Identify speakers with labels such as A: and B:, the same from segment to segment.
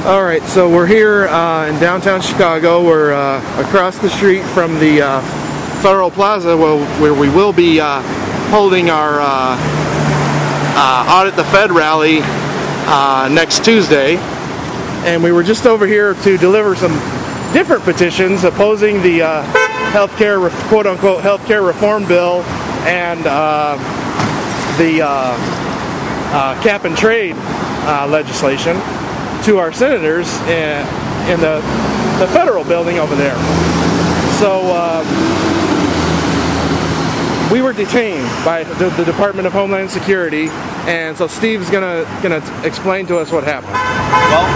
A: Alright, so we're here in downtown Chicago. We're across the street from the Federal Plaza where we will be holding our Audit-The-Fed rally next Tuesday. And we were just over here to deliver some different petitions opposing the healthcare, quote-unquote, healthcare reform bill and the cap and trade legislation to our senators in the federal building over there. So we were detained by the Department of Homeland Security, and so Steve's gonna explain to us what happened.
B: Well,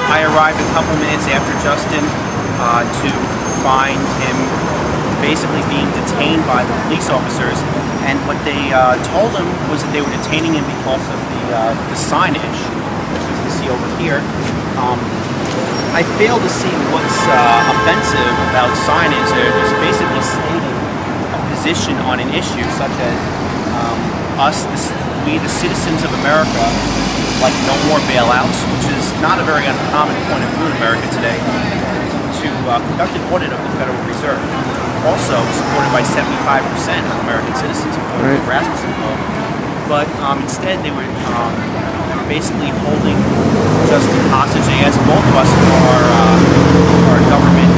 B: I arrived a couple minutes after Justin to find him basically being detained by the police officers, and what they told him was that they were detaining him because of the signage, which you can see over here. I fail to see what's offensive about signage. They're just basically stating a position on an issue, such as we the citizens of America like no more bailouts, which is not a very uncommon point of view in America today, to conduct an audit of the Federal Reserve. Also supported by 75% of American citizens, according to Rasmussen poll. But instead they were basically holding Justin hostage. They asked both of us for our government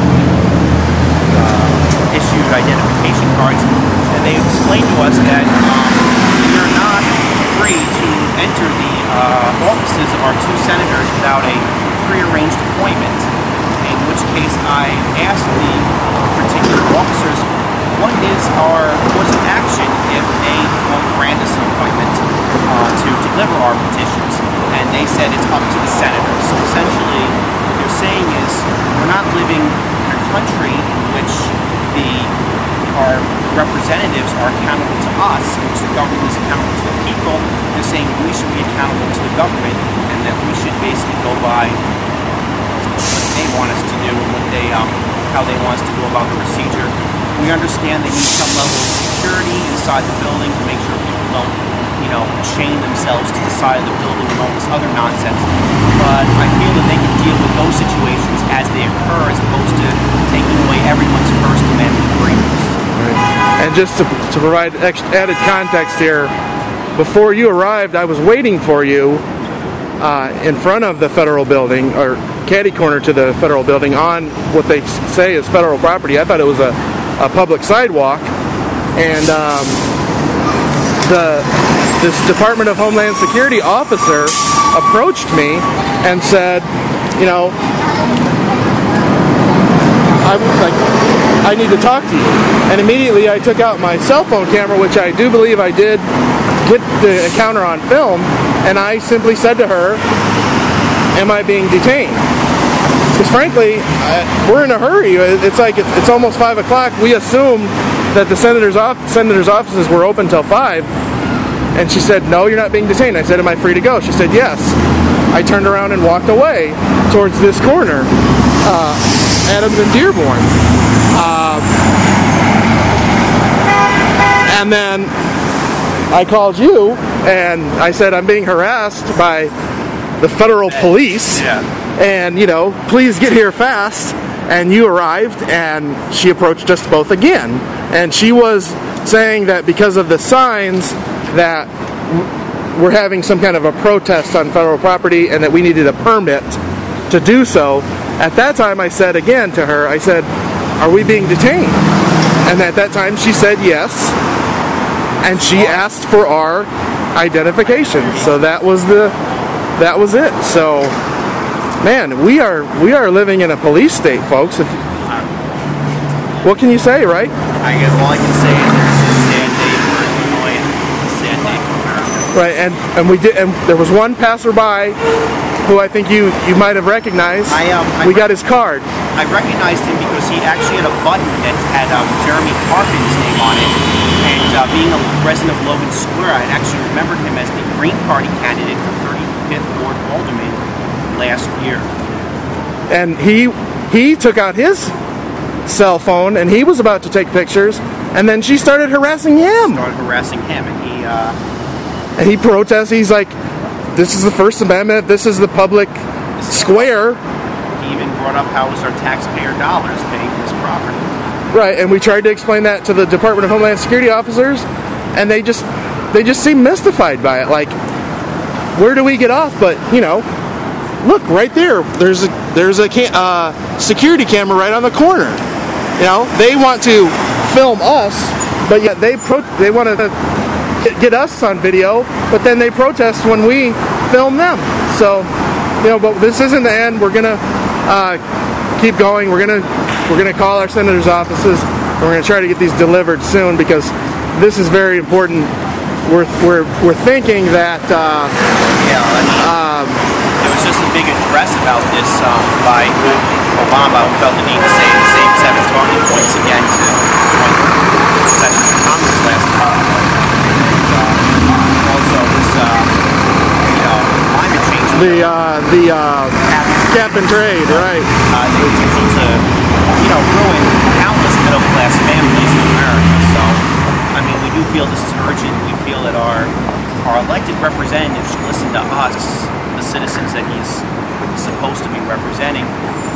B: issued identification cards, and they explained to us that we're not free to enter the offices of our two senators without a prearranged appointment, in which case I asked the particular officers, what is our course of action if they won't grant us an appointment to deliver our petitions? And they said it's up to the senators. So essentially what they're saying is we're not living in a country in which our representatives are accountable to us, in which the government is accountable to the people. They're saying we should be accountable to the government, and that we should basically go by what they want us to do and how they want us to go about the procedure. We understand they need some level of security inside the building to make sure people don't, chain themselves to the side of the building and all this other nonsense. But I feel that they can deal with those situations as they occur, as opposed to taking away everyone's First Amendment freedoms.
A: Right. And just to provide added context here, before you arrived, I was waiting for you in front of the federal building, or catty corner to the federal building, on what they say is federal property. I thought it was a public sidewalk, and this Department of Homeland Security officer approached me and said, I need to talk to you. And immediately I took out my cell phone camera, which I do believe I did get the encounter on film, and I simply said to her, am I being detained? Because frankly, we're in a hurry. It's almost 5 o'clock. We assumed that the senator's offices were open till 5. And she said, no, you're not being detained. I said, am I free to go? She said, yes. I turned around and walked away towards this corner, Adams and Dearborn. And then I called you, and I said, I'm being harassed by the federal police.
B: Yeah.
A: And, please get here fast. And you arrived, and she approached us both again. And she was saying that because of the signs that we're having some kind of a protest on federal property and that we needed a permit to do so. At that time, I said again to her, I said, are we being detained? And at that time, she said yes. And she asked for our identification. So that was it. So, man, we are living in a police state, folks. What can you say, right?
B: I guess all I can say is it's a sad day for Illinois and a sad day for America.
A: Right, and there was one passerby who I think you might have recognized. We got his card.
B: I recognized him because he actually had a button that had Jeremy Carpin's name on it, and being a resident of Logan Square, I actually remembered him as the Green Party candidate for 35th Ward Alderman last year.
A: And he took out his cell phone, and he was about to take pictures, and then she started harassing him.
B: And
A: he protests. He's like, this is the First Amendment, this is the public square.
B: He even brought up how it was our taxpayer dollars paying for this property.
A: Right, and we tried to explain that to the Department of Homeland Security officers, and they just seem mystified by it. Like, where do we get off? But you know, look right there. There's a security camera right on the corner. You know, they want to film us, but yet they want to get us on video, but then they protest when we film them. So, you know, but this isn't the end. We're gonna keep going. We're gonna call our senators' offices, and we're gonna try to get these delivered soon, because this is very important. We're thinking that
B: there was just a big address about this by Obama, who felt the need to say the same 7 talking points again to join the session of Congress last month. And also this, climate change.
A: The cap and trade, right?
B: They continue to, ruin countless middle-class families in America. So, I mean, we do feel this is urgent. We feel that our elected representatives should listen to us, the citizens that he's supposed to be representing.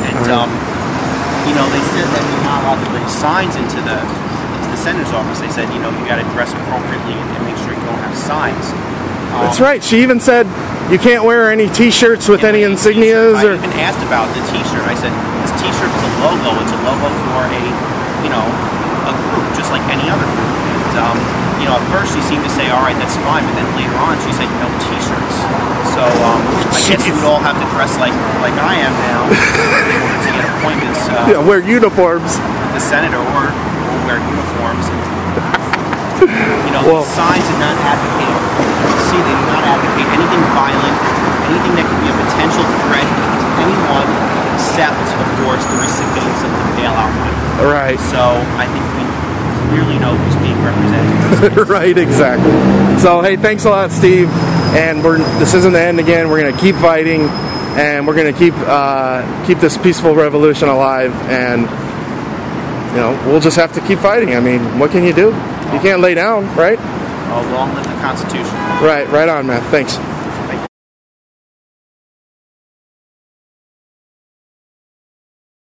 B: And, they said that you're not allowed to bring signs into the senator's office. They said, you got to dress appropriately and make sure you don't have signs.
A: That's right. She even said you can't wear any T-shirts with any insignias.
B: I even asked about the T-shirt. I said, this T-shirt is a logo. It's a logo for a group, just like any other group. And, at first she seemed to say, all right, that's fine. But then later on she said, no T-shirts. So I guess we would all have to dress like I am now in order to get appointments.
A: Wear uniforms.
B: The senator or wear uniforms. And, signs do not advocate. They do not advocate anything violent, anything that could be a potential threat to anyone except, of course, the recipients of the bailout money.
A: Right.
B: So I think we clearly know who's being represented.
A: Right, exactly. So, hey, thanks a lot, Steve. And this isn't the end again. We're going to keep fighting, and we're going to keep this peaceful revolution alive. And we'll just have to keep fighting. I mean, what can you do? You can't lay down, right?
B: Long live the Constitution.
A: Right on, man. Thanks.